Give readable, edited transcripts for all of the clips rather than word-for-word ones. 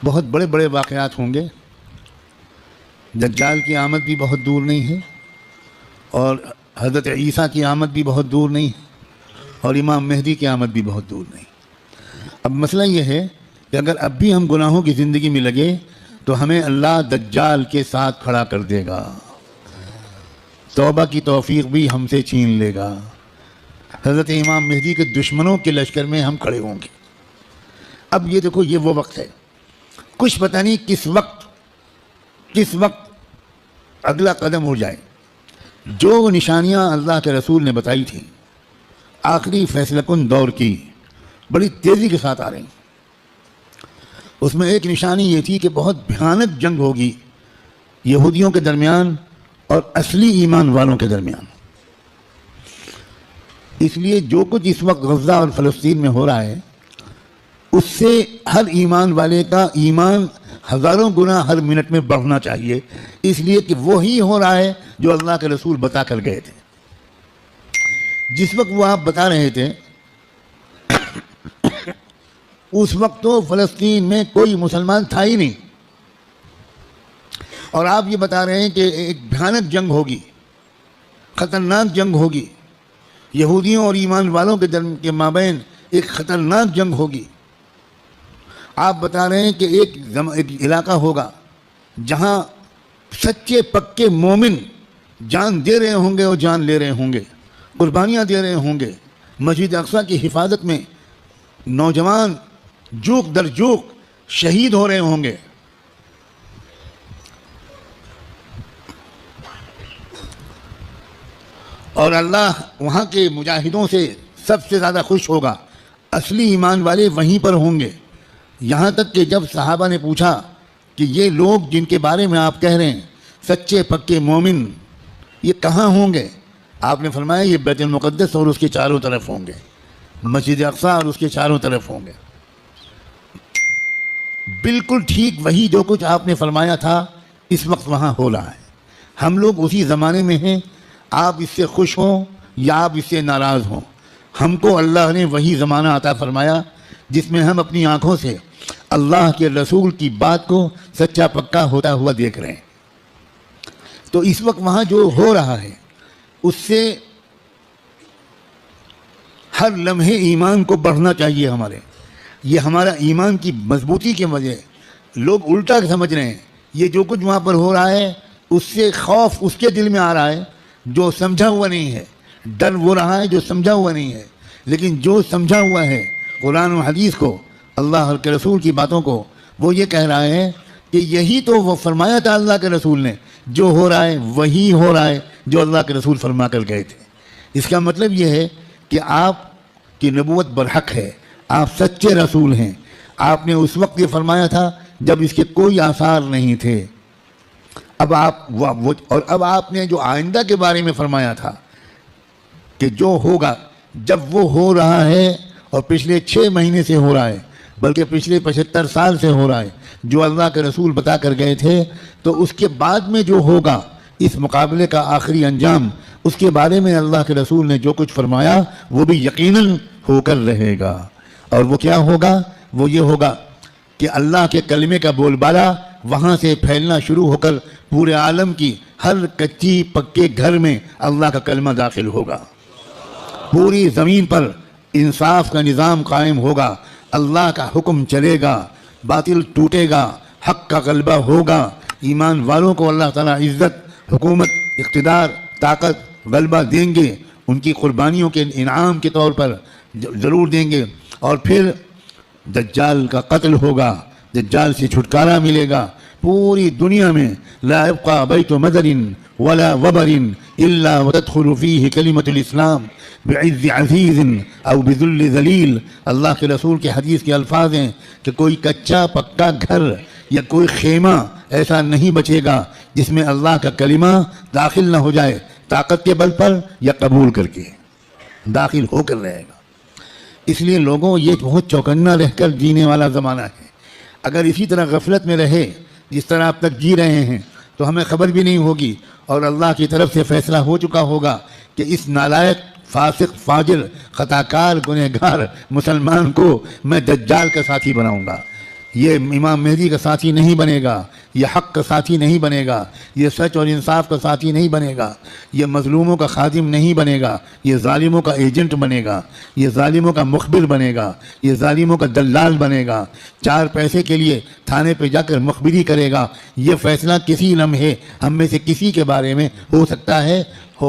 بہت بڑے بڑے واقعات ہوں گے. دجال کی آمد بھی بہت دور نہیں ہے، اور حضرت عیسیٰ کی آمد بھی بہت دور نہیں ہے، اور امام مہدی کی آمد بھی بہت دور نہیں. اب مسئلہ یہ ہے کہ اگر اب بھی ہم گناہوں کی زندگی میں لگے تو ہمیں اللہ دجال کے ساتھ کھڑا کر دے گا، توبہ کی توفیق بھی ہم سے چھین لے گا. حضرت امام مہدی کے دشمنوں کے لشکر میں ہم کھڑے ہوں گے. اب یہ دیکھو، یہ وہ وقت ہے، کچھ پتہ نہیں کس وقت اگلا قدم ہو جائے. جو نشانیاں اللہ کے رسول نے بتائی تھیں آخری فیصلہ کن دور کی، بڑی تیزی کے ساتھ آ رہی ہیں. اس میں ایک نشانی یہ تھی کہ بہت بھیانک جنگ ہوگی یہودیوں کے درمیان اور اصلی ایمان والوں کے درمیان. اس لیے جو کچھ اس وقت غزہ اور فلسطین میں ہو رہا ہے، اس سے ہر ایمان والے کا ایمان ہزاروں گنا ہر منٹ میں بڑھنا چاہیے، اس لیے کہ وہی ہو رہا ہے جو اللہ کے رسول بتا کر گئے تھے. جس وقت وہ آپ بتا رہے تھے اس وقت تو فلسطین میں کوئی مسلمان تھا ہی نہیں، اور آپ یہ بتا رہے ہیں کہ ایک بھیانک جنگ ہوگی، خطرناک جنگ ہوگی، یہودیوں اور ایمان والوں کے مابین ایک خطرناک جنگ ہوگی. آپ بتا رہے ہیں کہ ایک علاقہ ہوگا جہاں سچے پکے مومن جان دے رہے ہوں گے اور جان لے رہے ہوں گے، قربانیاں دے رہے ہوں گے. مسجد اقصیٰ کی حفاظت میں نوجوان جوک در جوک شہید ہو رہے ہوں گے. اور اللہ وہاں کے مجاہدوں سے سب سے زیادہ خوش ہوگا. اصلی ایمان والے وہیں پر ہوں گے. یہاں تک کہ جب صحابہ نے پوچھا کہ یہ لوگ جن کے بارے میں آپ کہہ رہے ہیں سچے پکے مومن، یہ کہاں ہوں گے؟ آپ نے فرمایا یہ بیت المقدس اور اس کے چاروں طرف ہوں گے، مسجد اقصیٰ اور اس کے چاروں طرف ہوں گے. بالکل ٹھیک وہی جو کچھ آپ نے فرمایا تھا اس وقت وہاں ہو رہا ہے. ہم لوگ اسی زمانے میں ہیں. آپ اس سے خوش ہوں یا آپ اس سے ناراض ہوں، ہم کو اللہ نے وہی زمانہ عطا فرمایا جس میں ہم اپنی آنکھوں سے اللہ کے رسول کی بات کو سچا پکا ہوتا ہوا دیکھ رہے ہیں. تو اس وقت وہاں جو ہو رہا ہے اس سے ہر لمحے ایمان کو بڑھنا چاہیے ہمارے. یہ ہمارا ایمان کی مضبوطی کے وجہ. لوگ الٹا سمجھ رہے ہیں یہ جو کچھ وہاں پر ہو رہا ہے اس سے خوف اس کے دل میں آ رہا ہے جو سمجھا ہوا نہیں ہے، ڈر وہ رہا ہے جو سمجھا ہوا نہیں ہے. لیکن جو سمجھا ہوا ہے قرآن و حدیث کو، اللہ کے رسول کی باتوں کو، وہ یہ کہہ رہا ہے کہ یہی تو وہ فرمایا تھا اللہ کے رسول نے، جو ہو رہا ہے وہی ہو رہا ہے جو اللہ کے رسول فرما کر گئے تھے. اس کا مطلب یہ ہے کہ آپ کی نبوت برحق ہے، آپ سچے رسول ہیں. آپ نے اس وقت یہ فرمایا تھا جب اس کے کوئی آثار نہیں تھے. اب آپ نے جو آئندہ کے بارے میں فرمایا تھا کہ جو ہوگا، جب وہ ہو رہا ہے اور پچھلے 6 مہینے سے ہو رہا ہے، بلکہ پچھلے 75 سال سے ہو رہا ہے، جو اللہ کے رسول بتا کر گئے تھے، تو اس کے بعد میں جو ہوگا اس مقابلے کا آخری انجام، اس کے بارے میں اللہ کے رسول نے جو کچھ فرمایا وہ بھی یقیناً ہو کر رہے گا. اور وہ کیا ہوگا؟ وہ یہ ہوگا کہ اللہ کے کلمے کا بول بالا وہاں سے پھیلنا شروع ہو کر پورے عالم کی ہر کچی پکے گھر میں اللہ کا کلمہ داخل ہوگا. پوری زمین پر انصاف کا نظام قائم ہوگا، اللہ کا حکم چلے گا، باطل ٹوٹے گا، حق کا غلبہ ہوگا. ایمان والوں کو اللہ تعالیٰ عزت، حکومت، اقتدار، طاقت، غلبہ دیں گے، ان کی قربانیوں کے انعام کے طور پر ضرور دیں گے. اور پھر دجال کا قتل ہوگا، دجال سے چھٹکارا ملے گا. پوری دنیا میں لا يبقى بیت مدر ولا وبر الا وتدخل فيه کلمۃ الاسلام بعز عزیز او بذل ذلیل. اللہ کے رسول کے حدیث کے الفاظ ہیں کہ کوئی کچا پکا گھر یا کوئی خیمہ ایسا نہیں بچے گا جس میں اللہ کا کلمہ داخل نہ ہو جائے، طاقت کے بل پر یا قبول کر کے داخل ہو کر رہے گا. اس لیے لوگوں، یہ بہت چوکنا رہ کر جینے والا زمانہ ہے. اگر اسی طرح غفلت میں رہے جس طرح اب تک جی رہے ہیں تو ہمیں خبر بھی نہیں ہوگی، اور اللہ کی طرف سے فیصلہ ہو چکا ہوگا کہ اس نالائق فاسق فاجر خطاکار گنہگار مسلمان کو میں دجال کا ساتھی بناؤں گا، یہ امام مہدی کا ساتھی نہیں بنے گا، یہ حق کا ساتھی نہیں بنے گا، یہ سچ اور انصاف کا ساتھی نہیں بنے گا، یہ مظلوموں کا خادم نہیں بنے گا، یہ ظالموں کا ایجنٹ بنے گا، یہ ظالموں کا مخبر بنے گا، یہ ظالموں کا دلال بنے گا، 4 پیسے کے لیے تھانے پہ جا کر مخبری کرے گا۔ یہ فیصلہ کسی لمحے ہم میں سے کسی کے بارے میں ہو سکتا ہے۔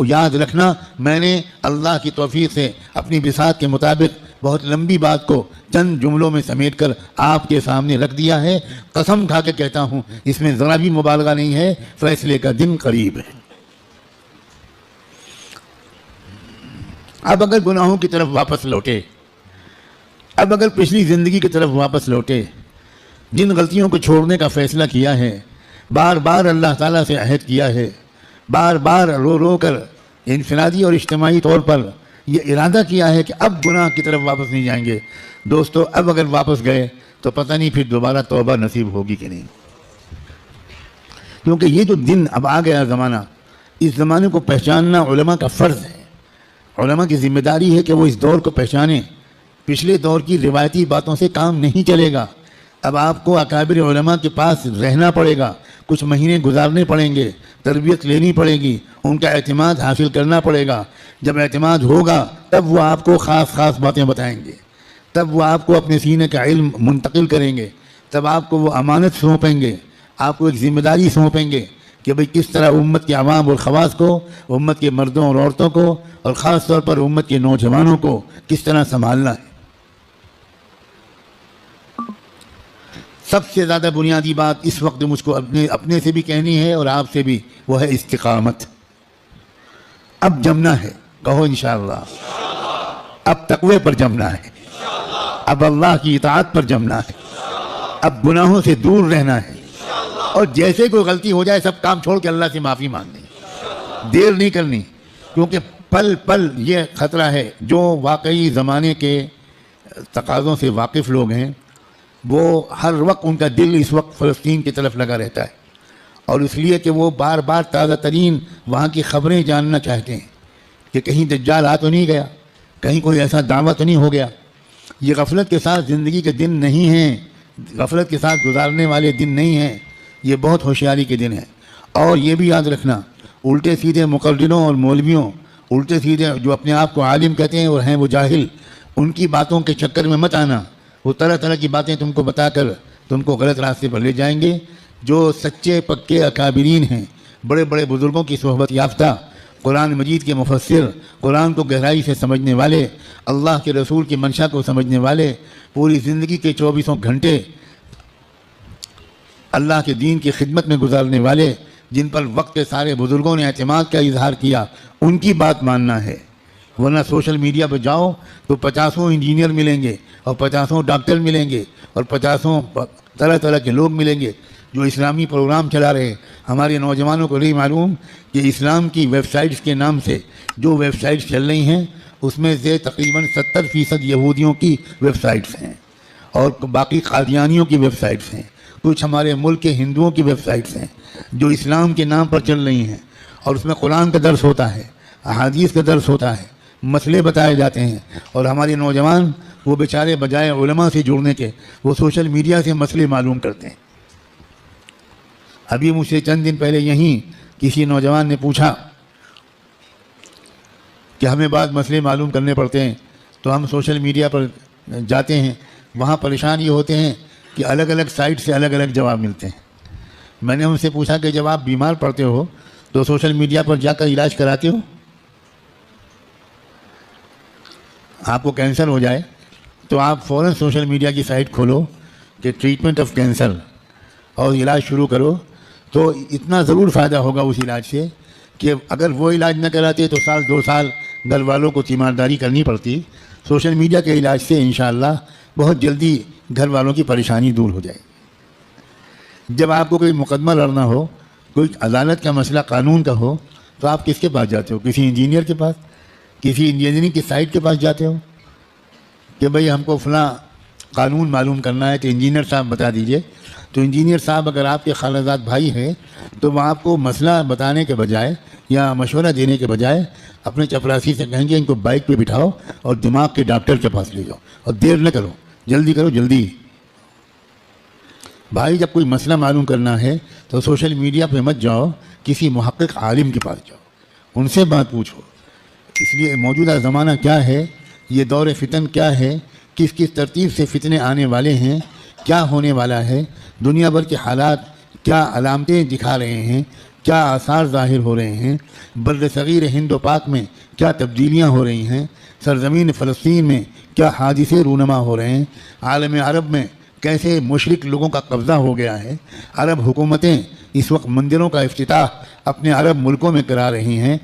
یاد رکھنا، میں نے اللہ کی توفیق سے اپنی بساط کے مطابق بہت لمبی بات کو چند جملوں میں سمیٹ کر آپ کے سامنے رکھ دیا ہے۔ قسم کھا کے کہتا ہوں، اس میں ذرا بھی مبالغہ نہیں ہے، فیصلے کا دن قریب ہے۔ اب اگر گناہوں کی طرف واپس لوٹے، اب اگر پچھلی زندگی کی طرف واپس لوٹے، جن غلطیوں کو چھوڑنے کا فیصلہ کیا ہے، بار بار اللہ تعالیٰ سے عہد کیا ہے، بار بار رو رو کر انفرادی اور اجتماعی طور پر یہ ارادہ کیا ہے کہ اب گناہ کی طرف واپس نہیں جائیں گے، دوستو اب اگر واپس گئے تو پتہ نہیں پھر دوبارہ توبہ نصیب ہوگی کہ نہیں، کیونکہ یہ جو دن اب آ گیا زمانہ، اس زمانے کو پہچاننا علماء کا فرض ہے۔ علماء کی ذمہ داری ہے کہ وہ اس دور کو پہچانیں۔ پچھلے دور کی روایتی باتوں سے کام نہیں چلے گا، اب آپ کو اکابر علماء کے پاس رہنا پڑے گا، کچھ مہینے گزارنے پڑیں گے، تربیت لینی پڑے گی، ان کا اعتماد حاصل کرنا پڑے گا۔ جب اعتماد ہوگا تب وہ آپ کو خاص خاص باتیں بتائیں گے، تب وہ آپ کو اپنے سینے کا علم منتقل کریں گے، تب آپ کو وہ امانت سونپیں گے، آپ کو ایک ذمہ داری سونپیں گے کہ بھئی کس طرح امت کے عوام اور خواص کو، امت کے مردوں اور عورتوں کو، اور خاص طور پر امت کے نوجوانوں کو کس طرح سنبھالنا ہے۔ سب سے زیادہ بنیادی بات اس وقت مجھ کو اپنے سے بھی کہنی ہے اور آپ سے بھی، وہ ہے استقامت۔ اب جمنا ہے، کہو انشاءاللہ۔ اب تقوی پر جمنا ہے، اب اللہ کی اطاعت پر جمنا ہے، اب گناہوں سے دور رہنا ہے، اور جیسے کوئی غلطی ہو جائے سب کام چھوڑ کے اللہ سے معافی مانگنی، دیر نہیں کرنی، کیونکہ پل پل یہ خطرہ ہے۔ جو واقعی زمانے کے تقاضوں سے واقف لوگ ہیں، وہ ہر وقت ان کا دل اس وقت فلسطین کی طرف لگا رہتا ہے، اور اس لیے کہ وہ بار بار تازہ ترین وہاں کی خبریں جاننا چاہتے ہیں کہ کہیں دجال آ تو نہیں گیا، کہیں کوئی ایسا دعویٰ تو نہیں ہو گیا۔ یہ غفلت کے ساتھ زندگی کے دن نہیں ہیں، غفلت کے ساتھ گزارنے والے دن نہیں ہیں، یہ بہت ہوشیاری کے دن ہیں۔ اور یہ بھی یاد رکھنا، الٹے سیدھے مقرروں اور مولویوں، الٹے سیدھے جو اپنے آپ کو عالم کہتے ہیں اور ہیں وہ جاہل، ان کی باتوں کے چکر میں مت آنا۔ وہ طرح طرح کی باتیں تم کو بتا کر تم کو غلط راستے پر لے جائیں گے۔ جو سچے پکے اکابرین ہیں، بڑے بڑے بزرگوں کی صحبت یافتہ، قرآن مجید کے مفسر، قرآن کو گہرائی سے سمجھنے والے، اللہ کے رسول کی منشا کو سمجھنے والے، پوری زندگی کے 24 گھنٹے اللہ کے دین کی خدمت میں گزارنے والے، جن پر وقت کے سارے بزرگوں نے اعتماد کا اظہار کیا، ان کی بات ماننا ہے۔ ورنہ سوشل میڈیا پہ جاؤ تو 50 انجینئر ملیں گے، اور 50 ڈاکٹر ملیں گے، اور 50 طرح طرح کے لوگ ملیں گے جو اسلامی پروگرام چلا رہے ہیں۔ ہمارے نوجوانوں کو نہیں معلوم کہ اسلام کی ویب سائٹس کے نام سے جو ویب سائٹس چل رہی ہیں، اس میں سے تقریباً 70% یہودیوں کی ویب سائٹس ہیں، اور باقی قادیانیوں کی ویب سائٹس ہیں، کچھ ہمارے ملک کے ہندوؤں کی ویب سائٹس ہیں جو اسلام کے نام پر چل رہی ہیں، اور اس میں قرآن کا درس ہوتا ہے، احادیث کا درس ہوتا ہے، مسئلے بتائے جاتے ہیں، اور ہمارے نوجوان وہ بیچارے بجائے علماء سے جڑنے کے وہ سوشل میڈیا سے مسئلے معلوم کرتے ہیں۔ ابھی مجھ سے چند دن پہلے یہیں کسی نوجوان نے پوچھا کہ ہمیں بعض مسئلے معلوم کرنے پڑتے ہیں تو ہم سوشل میڈیا پر جاتے ہیں، وہاں پریشان یہ ہوتے ہیں کہ الگ الگ سائٹ سے الگ الگ جواب ملتے ہیں۔ میں نے ان سے پوچھا کہ جب آپ بیمار پڑتے ہو تو سوشل میڈیا پر جا کر علاج کراتے ہو؟ آپ کو کینسر ہو جائے تو آپ فوراً سوشل میڈیا کی سائٹ کھولو کہ ٹریٹمنٹ آف کینسر، اور علاج شروع کرو، تو اتنا ضرور فائدہ ہوگا اس علاج سے کہ اگر وہ علاج نہ کراتے تو 1-2 سال گھر والوں کو تیمارداری کرنی پڑتی۔ سوشل میڈیا کے علاج سے انشاءاللہ بہت جلدی گھر والوں کی پریشانی دور ہو جائے۔ جب آپ کو کوئی مقدمہ لڑنا ہو، کوئی عدالت کا مسئلہ قانون کا ہو، تو آپ کس کے پاس جاتے ہو؟ کسی انجینئر کے پاس، کسی انجینئرنگ کی سائٹ کے پاس جاتے ہو کہ بھئی ہم کو فلاں قانون معلوم کرنا ہے تو انجینئر صاحب بتا دیجئے. تو انجینئر صاحب اگر آپ کے خالہ زاد بھائی ہیں تو وہ آپ کو مسئلہ بتانے کے بجائے یا مشورہ دینے کے بجائے اپنے چپراسی سے کہیں گے ان کو بائک پہ بٹھاؤ اور دماغ کے ڈاکٹر کے پاس لے جاؤ اور دیر نہ کرو، جلدی کرو، جلدی. بھائی جب کوئی مسئلہ معلوم کرنا ہے تو سوشل میڈیا پہ مت جاؤ، کسی محقق عالم کے پاس جاؤ، ان سے بات پوچھو. اس لیے موجودہ زمانہ کیا ہے، یہ دور فتن کیا ہے، کس کس ترتیب سے فتنے آنے والے ہیں، کیا ہونے والا ہے، دنیا بھر کے حالات کیا علامتیں دکھا رہے ہیں، کیا آثار ظاہر ہو رہے ہیں، بر صغیر ہند و پاک میں کیا تبدیلیاں ہو رہی ہیں، سرزمین فلسطین میں کیا حادثے رونما ہو رہے ہیں، عالم عرب میں کیسے مشرک لوگوں کا قبضہ ہو گیا ہے. عرب حکومتیں اس وقت مندروں کا افتتاح اپنے عرب ملکوں میں کرا رہی ہیں،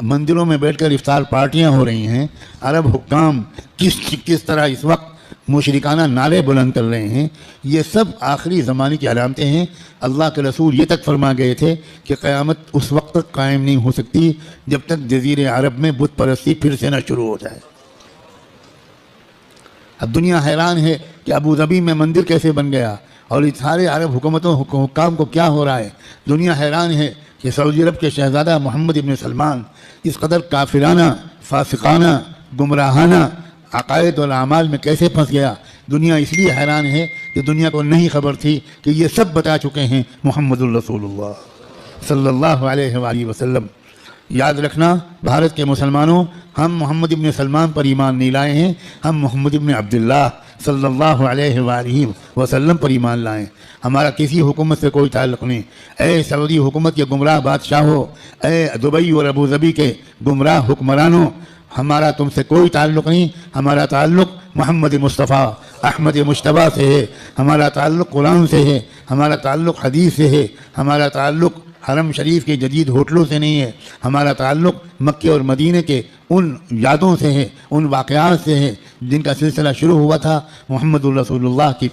مندروں میں بیٹھ کر افطار پارٹیاں ہو رہی ہیں. عرب حکام کس طرح اس وقت مشرکانہ نعرے بلند کر رہے ہیں. یہ سب آخری زمانے کی علامتیں ہیں. اللہ کے رسول یہ تک فرما گئے تھے کہ قیامت اس وقت تک قائم نہیں ہو سکتی جب تک جزیرے عرب میں بت پرستی پھر سے نہ شروع ہو جائے. اب دنیا حیران ہے کہ ابو ظبی میں مندر کیسے بن گیا اور اس سارے عرب حکومتوں حکام کو کیا ہو رہا ہے. دنیا حیران ہے کہ سعودی عرب کے شہزادہ محمد ابن سلمان اس قدر کافرانہ، فاسقانہ، گمراہانہ عقائد اور اعمال میں کیسے پھنس گیا. دنیا اس لیے حیران ہے کہ دنیا کو نہیں خبر تھی کہ یہ سب بتا چکے ہیں محمد الرسول اللہ صلی اللہ علیہ وآلہ وسلم. یاد رکھنا بھارت کے مسلمانوں، ہم محمد ابن سلمان پر ایمان نہیں لائے ہیں، ہم محمد ابن عبداللہ صلی اللہ علیہ وآلہ وسلم پر ایمان لائیں. ہمارا کسی حکومت سے کوئی تعلق نہیں. اے سعودی حکومت کے گمراہ بادشاہوں، اے دبئی اور ابو ظبی کے گمراہ حکمرانوں، ہمارا تم سے کوئی تعلق نہیں. ہمارا تعلق محمد مصطفیٰ احمد مجتبیٰ سے ہے، ہمارا تعلق قرآن سے ہے، ہمارا تعلق حدیث سے ہے، ہمارا تعلق حرم شریف کے جدید ہوٹلوں سے نہیں ہے، ہمارا تعلق مکے اور مدینے کے ان یادوں سے ہے، ان واقعات سے ہے جن کا سلسلہ شروع ہوا تھا محمد الرسول اللہ کی